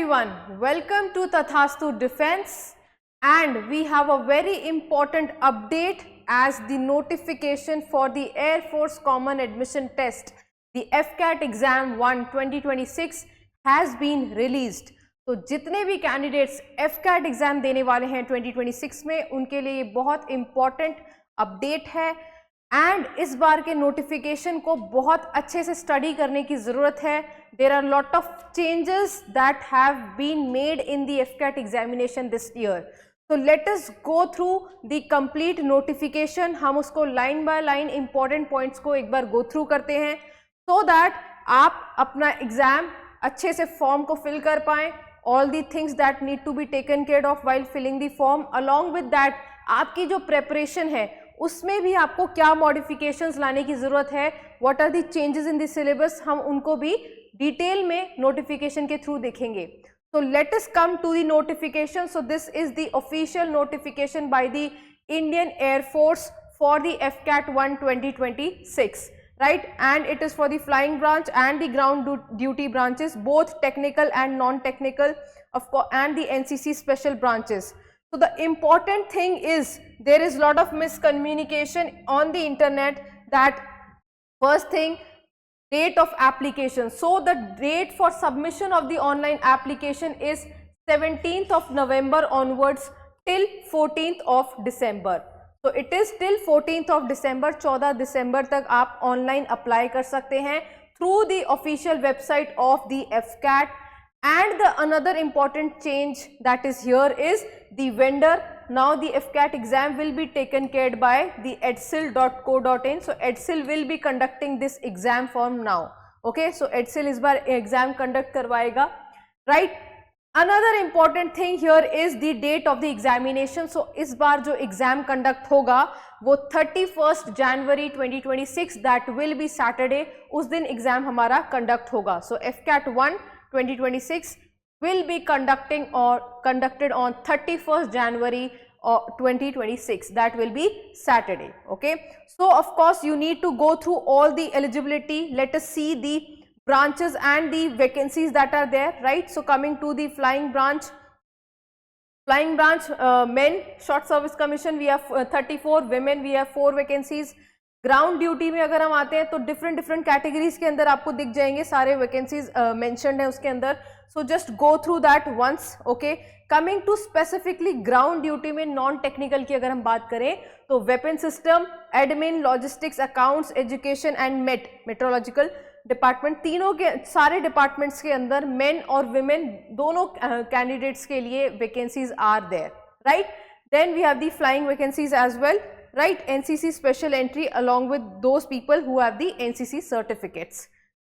everyone, welcome to Tathastu Defense, and we have a very important update as the notification for the Air Force Common Admission Test, the FCAT Exam 1 2026 has been released. तो जितने भी candidates FCAT exam देने वाले हैं 2026 में उनके लिए ये बहुत इंपॉर्टेंट अपडेट है एंड इस बार के नोटिफिकेशन को बहुत अच्छे से स्टडी करने की ज़रूरत है. There are lot of changes that have been made in the FCAT examination this year. तो let us go through the complete notification. हम उसको line by line important points को एक बार गो थ्रू करते हैं सो दैट आप अपना exam अच्छे से फॉर्म को फिल कर पाएँ. All the things that need to be taken care of while filling the form. Along with that, आपकी जो preparation है उसमें भी आपको क्या modifications लाने की ज़रूरत है, what are the changes in the syllabus, हम उनको भी डिटेल में notification के थ्रू देखेंगे. So let us come to the notification. So this is the official notification by the Indian Air Force for the FCAT 1 2026. Right, and it is for the flying branch and the ground duty branches, both technical and non-technical, of course, and the NCC special branches. So the important thing is there is lot of miscommunication on the internet. That first thing, date of application. So the date for submission of the online application is 17th of November onwards till 14th of December. तो it is till 14th of December. 14 दिसंबर तक आप online apply कर सकते हैं through the official website of the FCAT. And the another important change that is here is the vendor. Now the FCAT exam will be taken care by the edsil.co.in. So edsil will be conducting this exam form now. Okay, so edsil इस बार exam conduct करवाएगा. Right, Another important thing here is the date of the examination. So इस बार जो exam conduct होगा वो 31st January 2026 that will be Saturday, उस दिन exam हमारा conduct होगा. So FCAT 1 2026 will be conducted on 31st January 2026. That will be Saturday. Okay, so of course you need to go through all the eligibility. Let us see the branches and the vacancies that are there. Right, so coming to the flying branch, men short service commission we have 34, women we have 4 vacancies. Ground duty में अगर हम आते हैं तो different categories के अंदर आपको दिख जाएंगे सारे वैकेंसीज मेंशन्ड है उसके अंदर. So just go through that once. Okay, coming to specifically ground duty में नॉन टेक्निकल की अगर हम बात करें तो weapon system, admin, logistics, accounts, education and meteorological department, तीनों के सारे डिपार्टमेंट्स के अंदर मेन और विमेन दोनों कैंडिडेट्स के लिए vacancies are there. Right, then we have the flying vacancies as well. Right, NCC special entry along with those people who have the NCC certificates.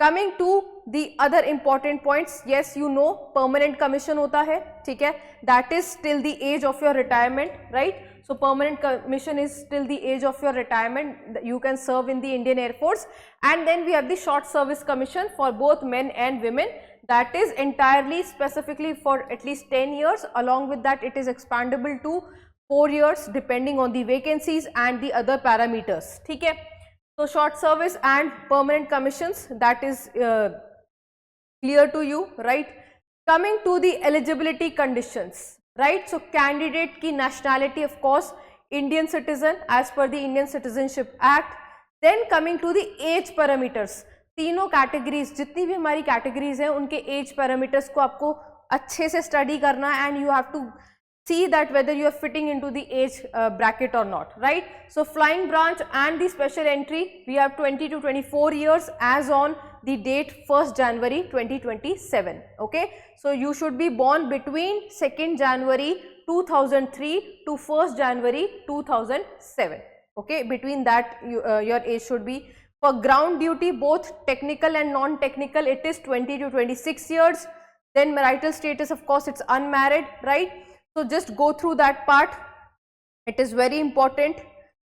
Coming to the other important points, yes you know permanent commission होता है, ठीक है, that is till the age of your retirement. Right, so permanent commission is till the age of your retirement, you can serve in the Indian Air Force. And then we have the short service commission for both men and women, that is entirely specifically for at least 10 years. Along with that it is expandable to 4 years depending on the vacancies and the other parameters. ठीक है, so short service and permanent commissions, that is clear to you. Right, coming to the eligibility conditions. Right, so candidate की nationality of course Indian citizen as per the Indian Citizenship Act. Then coming to the age parameters, तीनों categories जितनी भी हमारी categories हैं उनके as parameters को आपको अच्छे से स्टडी करना है and you have to see that whether you are fitting into the age bracket or not. Right, so flying branch and the special entry we have 20 to 24 years as on the date 1st January 2027. Okay, so you should be born between 2nd January 2003 to 1st January 2007. Okay, between that your age should be. For ground duty both technical and non-technical it is 20 to 26 years. Then marital status of course it's unmarried. Right, so just go through that part, it is very important.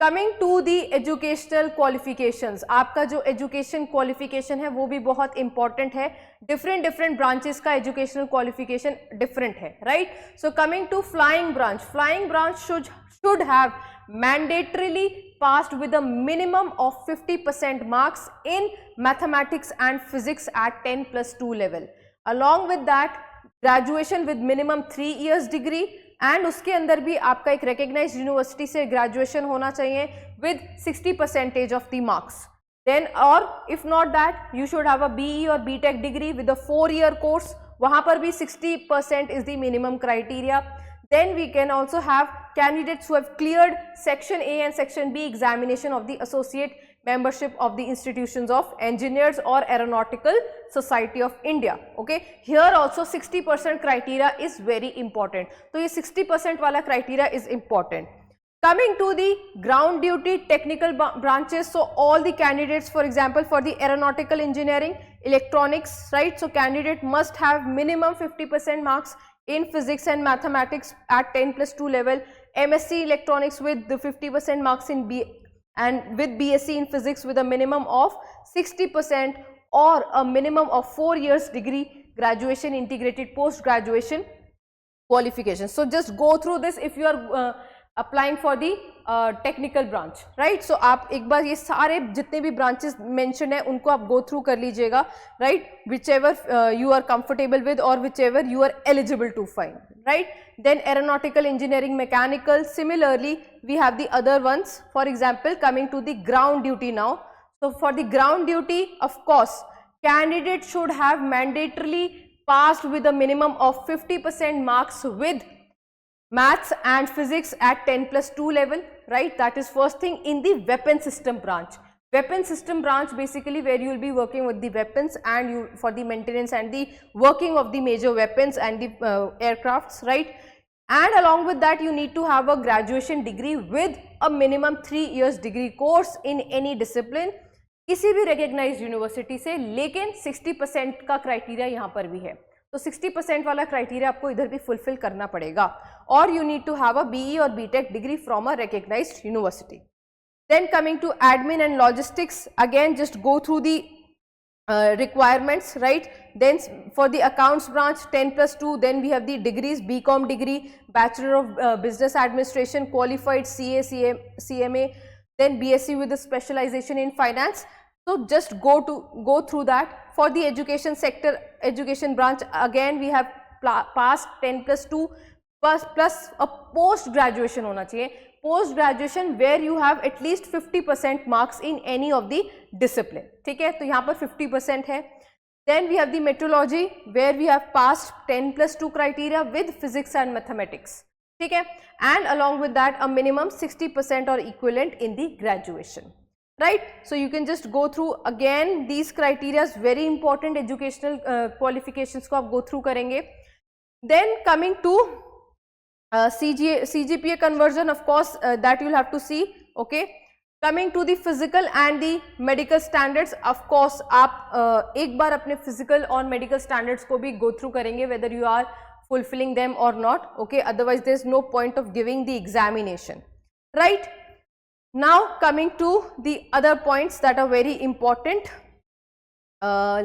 Coming to the educational qualifications, आपका जो education qualification है वो भी बहुत important है. different branches का educational qualification different है. Right, so coming to flying branch should have mandatorily passed with a minimum of 50% marks in mathematics and physics at 10+2 level. Along with that graduation with minimum 3 years degree, and उसके अंदर भी आपका एक recognised university से graduation होना चाहिए with 60% of the marks. Then or if not that you should have a BE or BTech degree with a 4-year course. वहाँ पर भी 60% is the minimum criteria. Then we can also have candidates who have cleared Section A and Section B examination of the associate membership of the institutions of engineers or aeronautical society of India. Okay, here also 60% criteria is very important. तो ये 60% वाला criteria is important. Coming to the ground duty technical branches, so all the candidates, for example, for the aeronautical engineering, electronics, right? So candidate must have minimum 50% marks in physics and mathematics at 10+2 level, MSc electronics with the 50% marks in B and with BSc in physics with a minimum of 60% or a minimum of 4 years degree, graduation, integrated post graduation qualification. So just go through this if you are applying for the technical branch, right? So आप एक बार ये सारे जितने भी branches mentioned हैं उनको आप go through कर लीजिएगा, right? Whichever you are comfortable with or whichever you are eligible to find, right? Then aeronautical engineering, mechanical. Similarly, we have the other ones. For example, coming to the ground duty now. So for the ground duty, of course, candidate should have mandatorily passed with a minimum of 50% marks with maths and physics at 10+2 level, right? That is first thing in the weapon system branch. Weapon system branch basically where you will be working with the weapons and you for the maintenance and the working of the major weapons and the aircrafts, right? And along with that you need to have a graduation degree with a minimum 3 years degree course in any discipline किसी भी recognized university से, लेकिन 60% का criteria यहाँ पर भी है. तो 60% वाला क्राइटेरिया आपको इधर भी फुलफिल करना पड़ेगा, और you need to have a BE और BTech degree from a recognised university. Then coming to admin and logistics, again just go through the requirements, right? Then for the accounts branch 10+2, then we have the degrees, BCom degree, Bachelor of Business Administration, qualified CA, CMA, then BSc with a specialization in finance. So just go through that. For the education sector, education branch, again we have passed 10+2 plus a post graduation होना चाहिए, post graduation where you have at least 50% marks in any of the discipline. ठीक है, तो यहाँ पर 50% है. Then we have the metrology where we have passed 10+2 criteria with physics and mathematics. ठीक है, and along with that a minimum 60% or equivalent in the graduation. Right, so you can just go through again these criteria, very important educational qualifications को आप go through करेंगे. Then coming to CGPA conversion, of course that you will have to see. Okay, coming to the physical and the medical standards, of course आप एक बार अपने physical और medical standards को भी go through करेंगे whether you are fulfilling them or not. Okay, otherwise there is no point of giving the examination. Right. Now coming to the other points that are very important,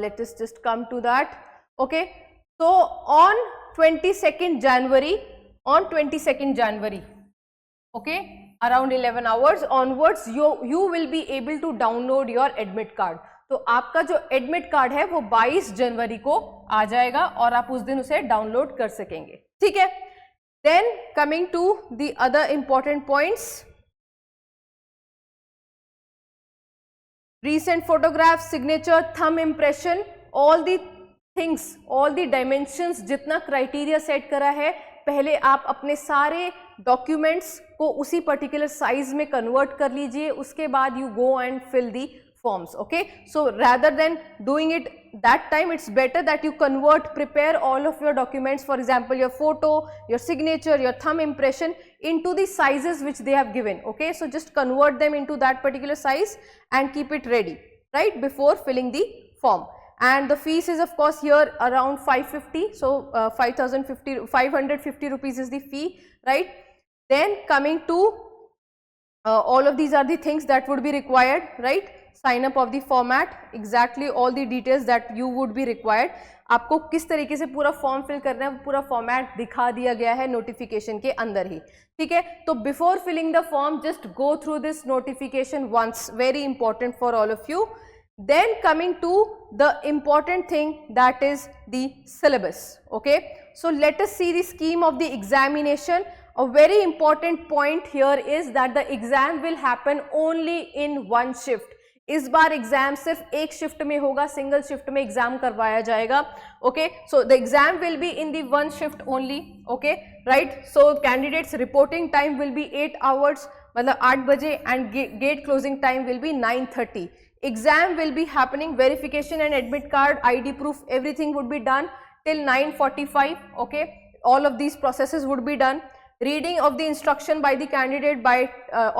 let us just come to that. Okay, so on 22nd January, okay, around 11 hours onwards you will be able to download your admit card. तो आपका जो admit card है वो 22 जनवरी को आ जाएगा और आप उस दिन उसे डाउनलोड कर सकेंगे. ठीक है. Then coming to the other important points, recent photographs, signature, thumb impression, all the things, all the dimensions, जितना criteria set करा है, पहले आप अपने सारे documents को उसी particular size में convert कर लीजिए, उसके बाद you go and fill the forms. Okay, so rather than doing it that time, it's better that you prepare all of your documents, for example your photo, your signature, your thumb impression, into the sizes which they have given. Okay, so just convert them into that particular size and keep it ready, right, before filling the form. And the fees is of course here around 550, so 550 rupees is the fee, right. Then coming to all of these are the things that would be required, right. Sign up of the format, exactly all the details that you would be required. आपको किस तरीके से पूरा form fill करना है, पूरा format दिखा दिया गया है नोटिफिकेशन के अंदर ही. ठीक है, तो before filling the form just go through this notification once, very important for all of you. Then coming to the important thing, that is the syllabus. Okay, so let us see the scheme of the examination. A very important point here is that the exam will happen only in one shift. इस बार exam सिर्फ एक shift में होगा, single shift में exam करवाया जाएगा. Okay, so the exam will be in the one shift only. Okay, right. So candidates reporting time will be 8 hours, मतलब 8 बजे, and gate closing time will be 9:30. Exam will be happening, verification and admit card, ID proof, everything would be done till 9:45. Okay, all of these processes would be done. Reading of the instruction by the candidate by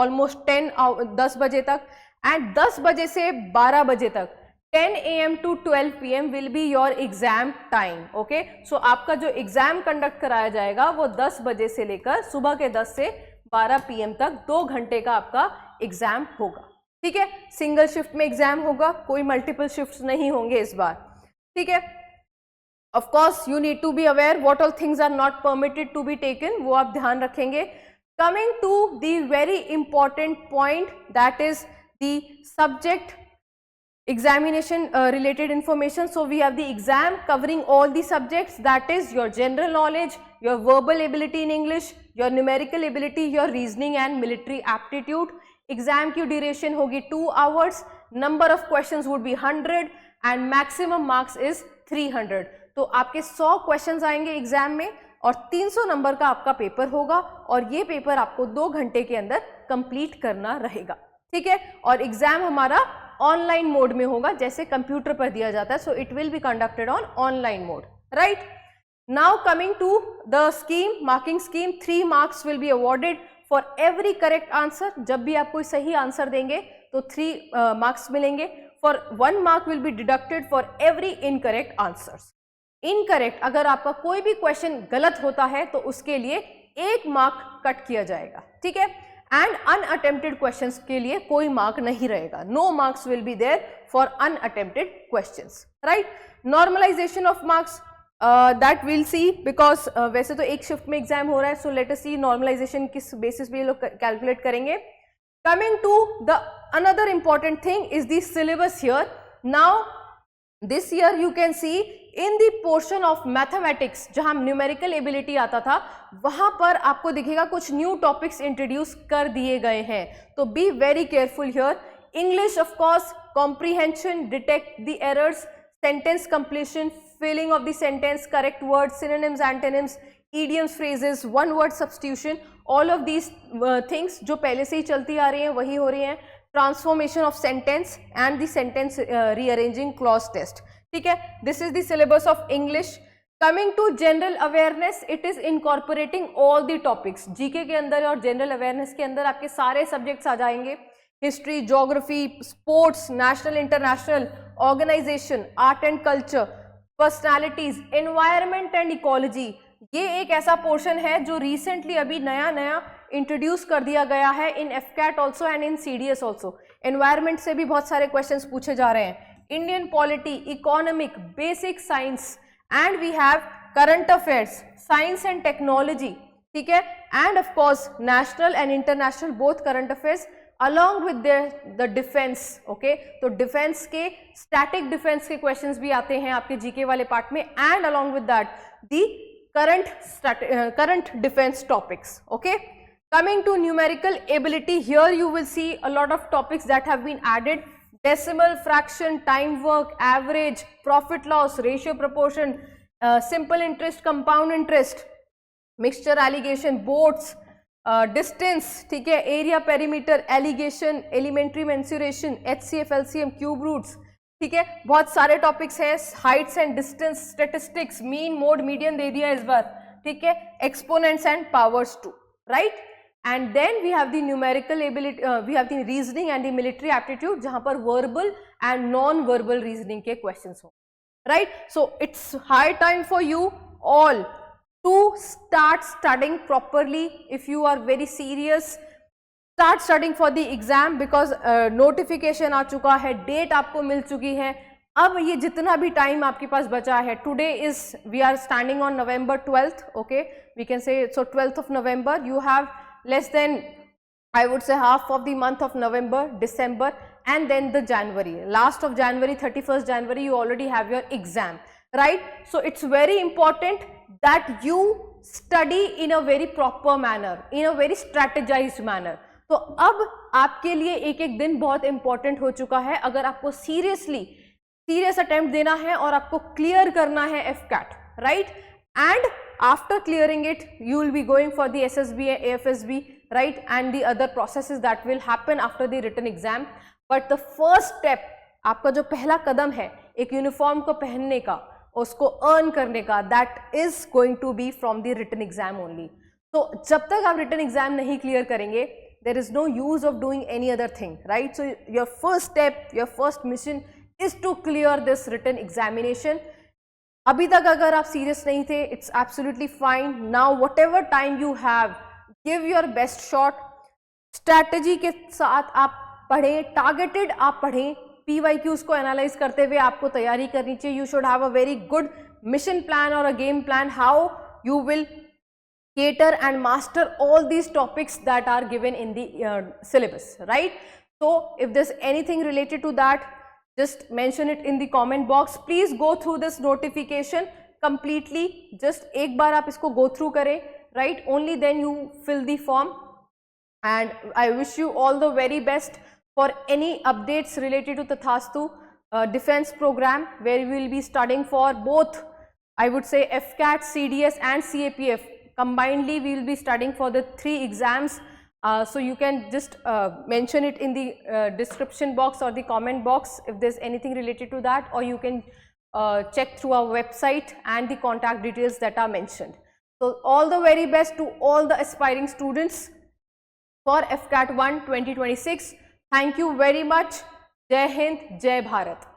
almost 10 बजे तक, and 10 बजे से 12 बजे तक 10 AM to 12 PM will be your exam time. Okay, so आपका जो exam conduct कराया जाएगा वो 10 बजे से लेकर सुबह के 10 से 12 PM तक 2 घंटे का आपका एग्जाम होगा. ठीक है, सिंगल शिफ्ट में एग्जाम होगा, कोई मल्टीपल शिफ्ट नहीं होंगे इस बार. ठीक है, of course you need to be aware what all things are not permitted to be taken, वो आप ध्यान रखेंगे. Coming to the very important point, that is the subject examination related information. So we have the exam covering all the subjects, that is your general knowledge, your verbal ability in English, your numerical ability, your reasoning and military aptitude. Exam की duration होगी 2 hours, number of questions would be 100 and maximum marks is 300. तो आपके 100 questions आएंगे exam में और 300 number का आपका paper होगा, और ये पेपर आपको 2 घंटे के अंदर कंप्लीट करना रहेगा. ठीक है, और एग्जाम हमारा ऑनलाइन मोड में होगा, जैसे कंप्यूटर पर दिया जाता है. So it will be conducted on online mode. Right, now coming to the scheme, marking scheme. 3 marks will be awarded for every correct answer. जब भी आप कोई सही आंसर देंगे तो 3 marks मिलेंगे. For 1 mark will be deducted for every incorrect answers. Incorrect, अगर आपका कोई भी क्वेश्चन गलत होता है तो उसके लिए 1 mark कट किया जाएगा. ठीक है, एंड अनअटेम्प्टेड क्वेश्चंस के लिए कोई मार्क नहीं रहेगा. No marks will be there for unattempted questions. Right, normalisation of marks that will see, because वैसे तो एक शिफ्ट में एग्जाम हो रहा है. So let us see normalisation किस बेसिस पे ये लोग कैलकुलेट करेंगे. Coming to the another important thing is the syllabus here. Now this year you can see in the portion of mathematics, जहां न्यूमेरिकल एबिलिटी आता था, वहां पर आपको दिखेगा कुछ न्यू टॉपिक्स इंट्रोड्यूस कर दिए गए हैं. तो be very careful here. English of course, comprehension, detect the errors, sentence completion, filling of the sentence, correct words, synonyms, antonyms, idioms, phrases, one word substitution, all of these things जो पहले से ही चलती आ रही हैं वही हो रही हैं. Transformation of sentence and the sentence rearranging clause test. ठीक है, this is the syllabus of English. Coming to general awareness, it is incorporating all the topics. GK के अंदर और जनरल अवेयरनेस के अंदर आपके सारे सब्जेक्ट्स आ जाएंगे. History, geography, sports, national international, organisation, art and culture, personalities, environment and ecology. ये एक ऐसा पोर्शन है जो रिसेंटली अभी नया नया इंट्रोड्यूस कर दिया गया है in AFCAT also and in CDS also. Environment से भी बहुत सारे क्वेश्चंस पूछे जा रहे हैं. Indian polity, economic, basic science, and we have current affairs, science and technology. ठीक है, and of course national and international both current affairs along with the defense. Okay, तो डिफेंस के, स्टैटिक डिफेंस के questions भी आते हैं आपके GK वाले पार्ट में, and along with that the current defense topics. Okay, coming to numerical ability, here you will see a lot of topics that have been added. Decimal, fraction, time work, average, profit loss, ratio proportion, simple interest, compound interest, mixture alligation, boats, distance. ठीक है, area, perimeter, alligation, elementary mensuration, HCF, LCM, cube roots. ठीक है, बहुत सारे topics हैं. Heights and distance, statistics, mean, mode, median दे दिया इस बार. ठीक है, exponents and powers too. Right, and then we have the numerical ability, we have the reasoning and the military aptitude, जहां पर verbal and non verbal reasoning के questions हो. Right, so it's high time for you all to start studying properly. If you are very serious, start studying for the exam, because notification आ चुका है, date आपको मिल चुकी है. अब ये जितना भी टाइम आपके पास बचा है, today is, we are standing on November 12th. okay, we can say, so 12th of November, you have less than, I would say, half of the month of November, December and then the January, last of January, 31st January, you already have your exam, right? So it's very important that you study in a very proper manner, in a very strategized manner. तो अब आपके लिए एक एक दिन बहुत important हो चुका है अगर आपको सीरियस अटेम्प्ट देना है और आपको क्लियर करना है FCAT, right? And after clearing it you will be going for the SSB, AFSB, right, and the other processes that will happen after the written exam. But the first step, आपका जो पहला कदम है एक uniform को पहनने का, उसको earn करने का, that is going to be from the written exam only. तो जब तक आप रिटन एग्जाम नहीं क्लियर करेंगे, there is no use of doing any other thing, right? So your first step, your first mission is to clear this written examination. अभी तक अगर आप सीरियस नहीं थे, it's absolutely fine. Now whatever time you have, give your best shot. Strategy के साथ आप पढ़ें, टारगेटेड आप पढ़ें, PYQs को एनालाइज करते हुए आपको तैयारी करनी चाहिए. You should have a very good mission plan और a game plan, how you will cater and master all these topics that are given in the syllabus, right? So if there's anything related to that, just mention it in the comment box. Please go through this notification completely. Just एक बार आप इसको go through करें, right? Only then you fill the form. And I wish you all the very best for any updates related to Tathastu defense program, where we will be studying for both, I would say, FCAT, CDS and CAPF. Combinedly, we will be studying for the 3 exams. So you can just mention it in the description box or the comment box if there's anything related to that, or you can check through our website and the contact details that are mentioned. So all the very best to all the aspiring students for FCAT 1 2026. Thank you very much. Jai Hind, Jai Bharat.